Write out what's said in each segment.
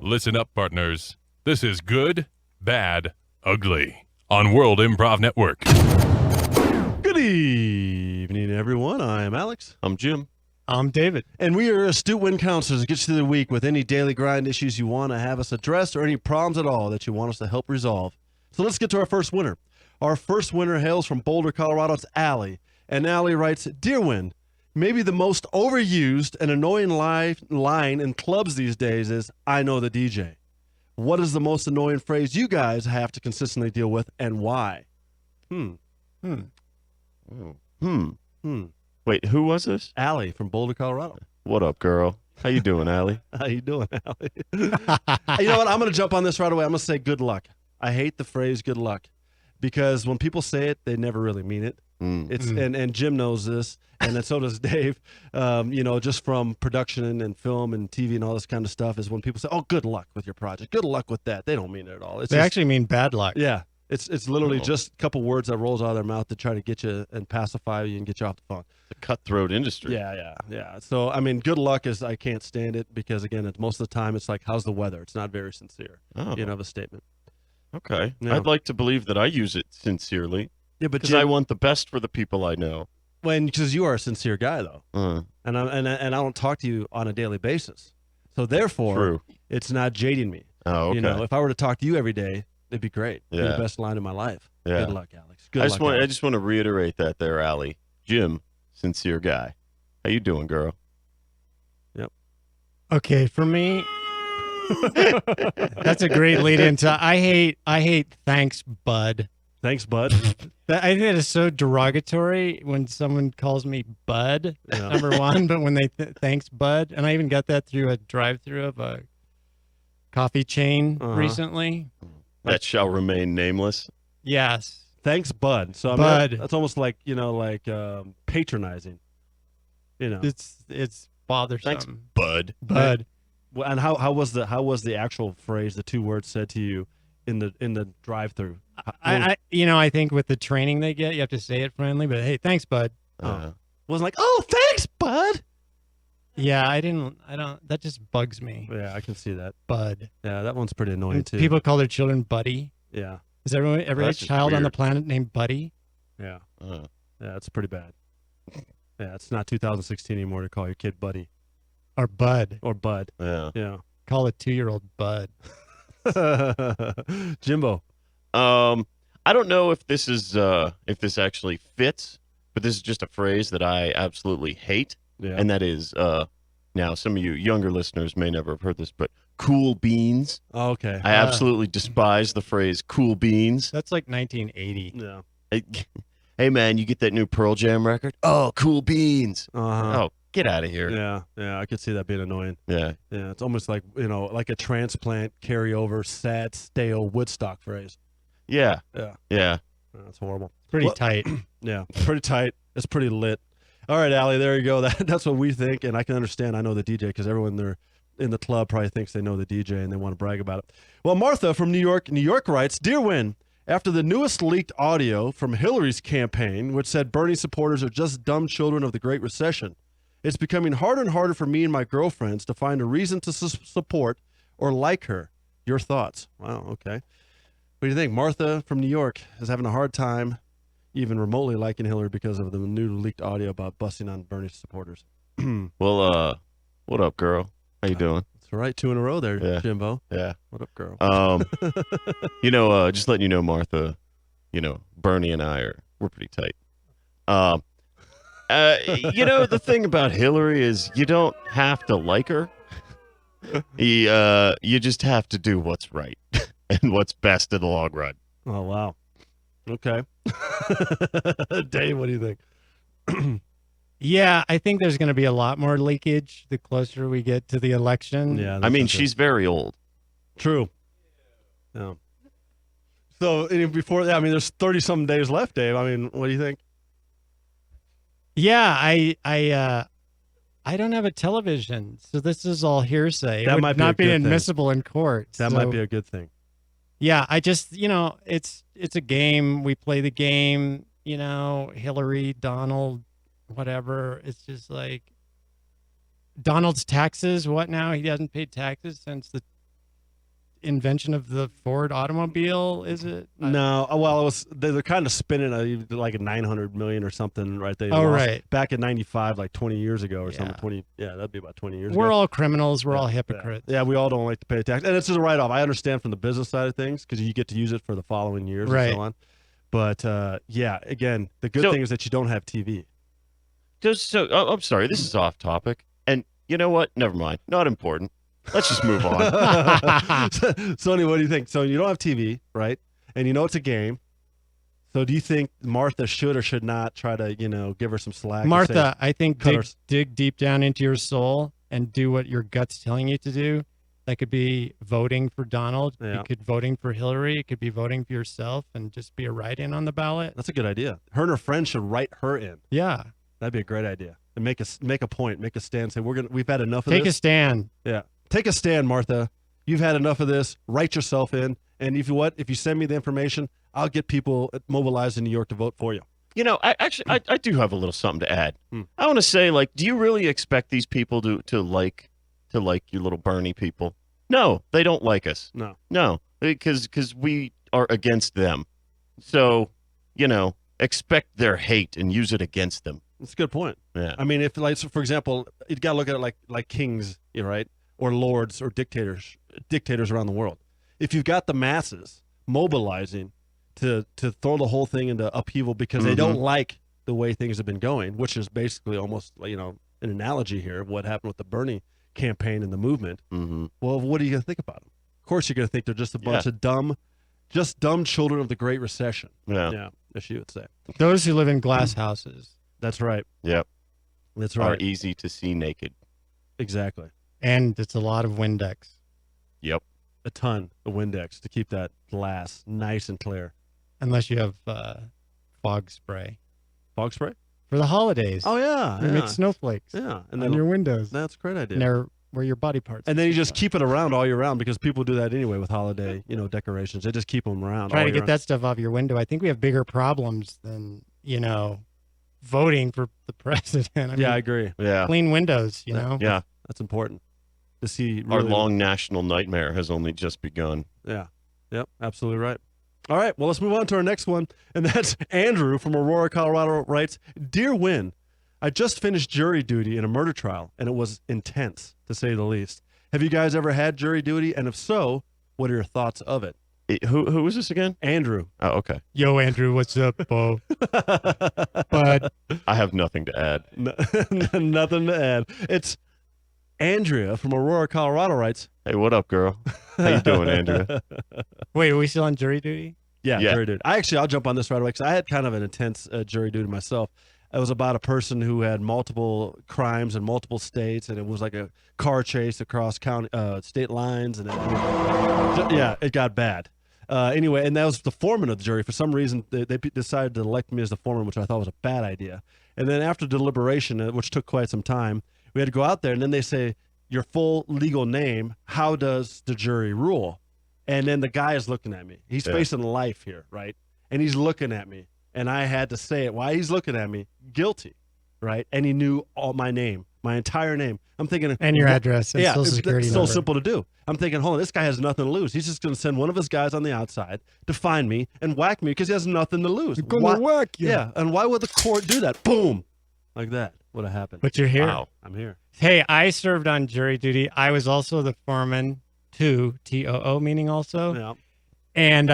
Listen up, partners. This is Good, Bad, Ugly on World Improv Network. Good evening, everyone. I am Alex. I'm Jim. I'm David. And we are astute wind counselors that get you through the week with any daily grind issues you want to have us address or any problems at all that you want us to help resolve. So let's get to our first winner. Our first winner hails from Boulder, Colorado. It's Allie. And Allie writes, Dear Win, maybe the most overused and annoying line in clubs these days is, I know the DJ. What is the most annoying phrase you guys have to consistently deal with and why? Wait, who was this? Allie from Boulder, Colorado. What up, girl? How you doing, Allie? How you doing, Allie? You know what? I'm going to jump on this right away. I'm going to say good luck. I hate the phrase good luck because when people say it, they never really mean it. And Jim knows this, and then so does Dave. Just from production and film and TV and all this kind of stuff is when people say, "Oh, good luck with your project. Good luck with that." They don't mean it at all. They actually mean bad luck. Yeah. It's literally just a couple words that rolls out of their mouth to try to get you and pacify you and get you off the phone. The cutthroat industry. Yeah. So, I mean, good luck is, I can't stand it because, again, most of the time it's like, how's the weather? It's not very sincere, of a statement. Okay. Yeah. I'd like to believe that I use it sincerely. Yeah, but because I want the best for the people I know. Because you are a sincere guy, though. And I don't talk to you on a daily basis. So, therefore, It's not jading me. Oh, okay. If I were to talk to you every day, it'd be great. Yeah. Be the best line in my life. Yeah. Good luck, Alex. Alex. I just want to reiterate that there, Allie. Jim, sincere guy. How you doing, girl? Yep. Okay, for me, that's a great lead into. I hate thanks, bud. Thanks, bud. I think that is so derogatory when someone calls me bud. Yeah. Number one, but when they thanks, bud, and I even got that through a drive-through of a coffee chain recently. That shall remain nameless. Yes. Thanks, bud. So bud. That's almost like patronizing. It's bothersome. Thanks, bud. Bud. Well, and how was the actual phrase, the two words said to you in the drive-through? I think with the training they get, you have to say it friendly. But hey, thanks, bud. Wasn't like, oh, thanks, bud. Yeah, I don't. That just bugs me. Yeah, I can see that. Bud. Yeah, that one's pretty annoying too. People call their children Buddy. Yeah. Is every child on the planet named Buddy? Yeah. Yeah, it's pretty bad. Yeah, it's not 2016 anymore to call your kid Buddy. Or Bud. Or Bud. Yeah. Yeah. Call a 2-year-old Bud. Jimbo. I don't know if this is if this actually fits, but this is just a phrase that I absolutely hate. Yeah. And that is now some of you younger listeners may never have heard this, but cool beans. Oh, okay. I absolutely despise the phrase cool beans. That's like 1980. Yeah. Hey man, you get that new Pearl Jam record? Oh, cool beans. Uh-huh. Oh, get out of here. Yeah, I could see that being annoying. Yeah. Yeah, it's almost like, like a transplant carryover sad stale Woodstock phrase. Yeah. Yeah. Yeah. That's horrible. Pretty tight. Yeah, pretty tight. It's pretty lit. All right, Allie, there you go. That's what we think, and I can understand. I know the DJ because everyone there in the club probably thinks they know the DJ and they want to brag about it. Well, Martha from New York writes, Dear Win, after the newest leaked audio from Hillary's campaign, which said Bernie supporters are just dumb children of the Great Recession, it's becoming harder and harder for me and my girlfriends to find a reason to support or like her. Your thoughts? Wow, okay. What do you think? Martha from New York is having a hard time even remotely liking Hillary because of the new leaked audio about busting on Bernie supporters. Well, what up, girl? How you doing? That's right. 2 in a row there, Jimbo. Yeah. What up, girl? Just letting you know, Martha, Bernie and we're pretty tight. The thing about Hillary is you don't have to like her. You just have to do what's right and what's best in the long run. Oh, wow. Okay. Dave, what do you think? Yeah, I think there's going to be a lot more leakage the closer we get to the election. Yeah, I mean, she's very old. True. Yeah. So before that, I mean, there's 30-something days left, Dave. I mean, what do you think? Yeah, I don't have a television, so this is all hearsay. That it would might be not a be good admissible in court. That might be a good thing. Yeah, I just, it's a game. We play the game, Hillary, Donald, whatever. It's just like, Donald's taxes. What now? He hasn't paid taxes since the invention of the Ford automobile. Is it? No, well, it was they're kind of spinning like 900 million or something, right? They Oh, lost right. back in '95, like 20 years ago or Yeah. something. 20, yeah, that'd be about 20 years We're ago. all criminals. We're all Yeah. hypocrites. Yeah, we all don't like to pay tax, and it's just a write-off. I understand from the business side of things because you get to use it for the following years and Right. so on. But yeah, again, the good So- thing is that you don't have TV. I'm sorry, this is off topic. And you know what? Never mind. Not important. Let's just move on. So anyway, what do you think? So you don't have TV, right? And you know it's a game. So do you think Martha should or should not try to, give her some slack? and say, Martha, I think cut her- dig deep down into your soul and do what your gut's telling you to do. That could be voting for Donald. Yeah. It could voting for Hillary. It could be voting for yourself and just be a write-in on the ballot. That's a good idea. Her and her friends should write her in. Yeah. That'd be a great idea. And make a point, make a stand. Say we've had enough of Take a this. stand. Yeah, take a stand, Martha. You've had enough of this. Write yourself in. And if you send me the information, I'll get people mobilized in New York to vote for you. I do have a little something to add. Hmm. I want to say, do you really expect these people to like you little Bernie people? No, they don't like us. No. Because we are against them. So, expect their hate and use it against them. That's a good point. Yeah. I mean, if so for example, you got to look at it like kings, right, or lords or dictators around the world. If you've got the masses mobilizing to throw the whole thing into upheaval because they don't like the way things have been going, which is basically almost an analogy here of what happened with the Bernie campaign and the movement. Mm-hmm. Well, what are you going to think about them? Of course, you're going to think they're just a bunch of dumb children of the Great Recession. Yeah. As you would say. Those who live in glass houses. That's right. Yep. That's Are right. easy to see naked. Exactly. And it's a lot of Windex. Yep. A ton of Windex to keep that glass nice and clear. Unless you have fog spray. Fog spray? For the holidays. Oh, yeah. You make snowflakes Yeah. And on then your windows. that's a great idea. And they're where your body parts. And then you just keep it around all year round because people do that anyway with holiday, decorations. They just keep them around. Try all to year get round. that stuff off your window. I think we have bigger problems than, voting for the president. I mean, Yeah, I agree. Yeah. clean windows, Yeah. That's important to see. Our really- long national nightmare has only just begun. Yeah. Yep. Absolutely right. All right. Well, let's move on to our next one. And that's Andrew from Aurora, Colorado writes, Dear Win, I just finished jury duty in a murder trial, and it was intense, to say the least. Have you guys ever had jury duty? And if so, what are your thoughts of it? Who is this again? Andrew. Oh, okay. Yo, Andrew, what's up, Bo? But I have nothing to add. Nothing to add. It's Andrea from Aurora, Colorado writes, Hey, what up, girl? How you doing, Andrea? wait, are we still on jury duty? Yeah, Yeah. jury duty. I'll jump on this right away because I had kind of an intense jury duty myself. It was about a person who had multiple crimes in multiple states, and it was like a car chase across state lines, and it got bad. Anyway, and that was the foreman of the jury. For some reason, they decided to elect me as the foreman, which I thought was a bad idea. And then after deliberation, which took quite some time, we had to go out there, and then they say, your full legal name, how does the jury rule? And then the guy is looking at me. He's facing life here, right? And he's looking at me. And I had to say it while he's looking at me, guilty, right? And he knew all my name, my entire name. I'm thinking, And your address and yeah, social security it's so number. simple to do. I'm thinking, hold on, this guy has nothing to lose. He's just going to send one of his guys on the outside to find me and whack me because he has nothing to lose. whack you. Yeah, and why would the court do that? Boom, like that would have happened. But you're here. Wow. I'm here. Hey, I served on jury duty. I was also the foreman too, TOO, meaning also. Yeah. And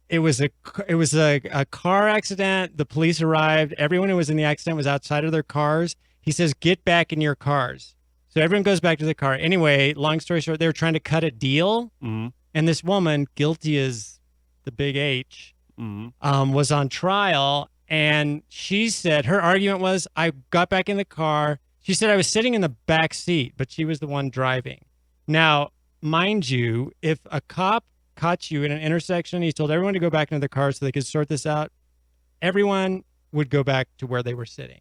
it was a car accident. The police arrived. Everyone who was in the accident was outside of their cars. He says, get back in your cars. So everyone goes back to the car. Anyway, long story short, they were trying to cut a deal. Mm-hmm. And this woman, guilty as the big H, Mm-hmm. was on trial. And she said, her argument was, I got back in the car. She said I was sitting in the back seat, but she was the one driving. Now, mind you, if a cop caught you in an intersection, he told everyone to go back into their car so they could sort this out, everyone would go back to where they were sitting.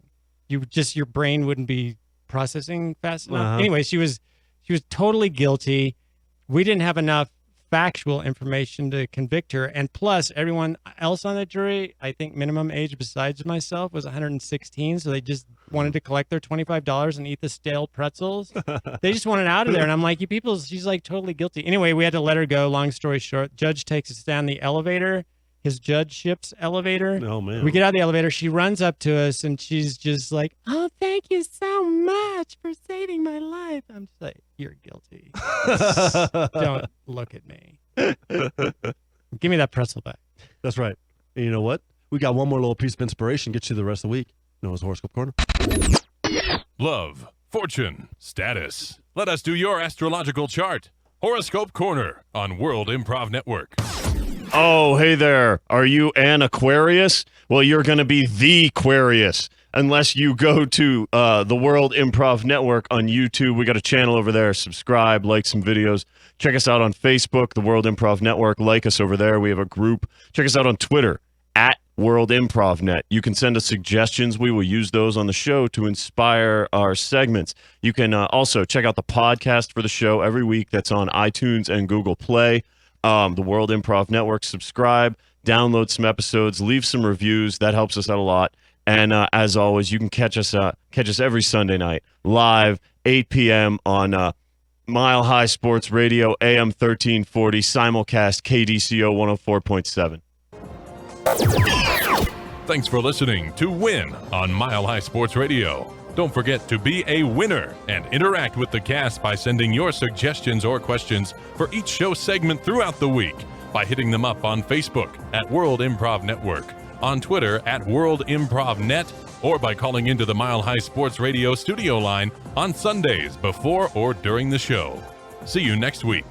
Your brain wouldn't be processing fast enough. Uh-huh. Anyway, she was totally guilty. We didn't have enough factual information to convict her. And plus, everyone else on the jury, I think minimum age besides myself was 116. So they just wanted to collect their $25 and eat the stale pretzels. They just wanted out of there. And I'm like, you people, she's like totally guilty. Anyway, we had to let her go. Long story short, judge takes us down the elevator, his judgeship's elevator. Oh, man. We get out of the elevator. She runs up to us and she's just like, oh, thank you so much for saving my life. I'm just like, you're guilty. Don't look at me. Give me that pretzel back. That's right. And you know what? We got one more little piece of inspiration, get you the rest of the week. Known as Horoscope Corner. Love, fortune, status. Let us do your astrological chart. Horoscope Corner on World Improv Network. Oh, hey there. Are you an Aquarius? Well, you're going to be the Aquarius unless you go to the World Improv Network on YouTube. We got a channel over there. Subscribe, like some videos. Check us out on Facebook, the World Improv Network. Like us over there. We have a group. Check us out on Twitter, at World Improv Net. You can send us suggestions. We will use those on the show to inspire our segments. You can also check out the podcast for the show every week. That's on iTunes and Google Play. The World Improv Network. Subscribe, download some episodes, leave some reviews. That helps us out a lot. And as always, you can catch us every Sunday night live, 8 p.m. on Mile High Sports Radio, AM 1340, simulcast KDCO 104.7. Thanks for listening to Win on Mile High Sports Radio. Don't forget to be a winner and interact with the cast by sending your suggestions or questions for each show segment throughout the week by hitting them up on Facebook at World Improv Network, on Twitter at World Improv Net, or by calling into the Mile High Sports Radio studio line on Sundays before or during the show. See you next week.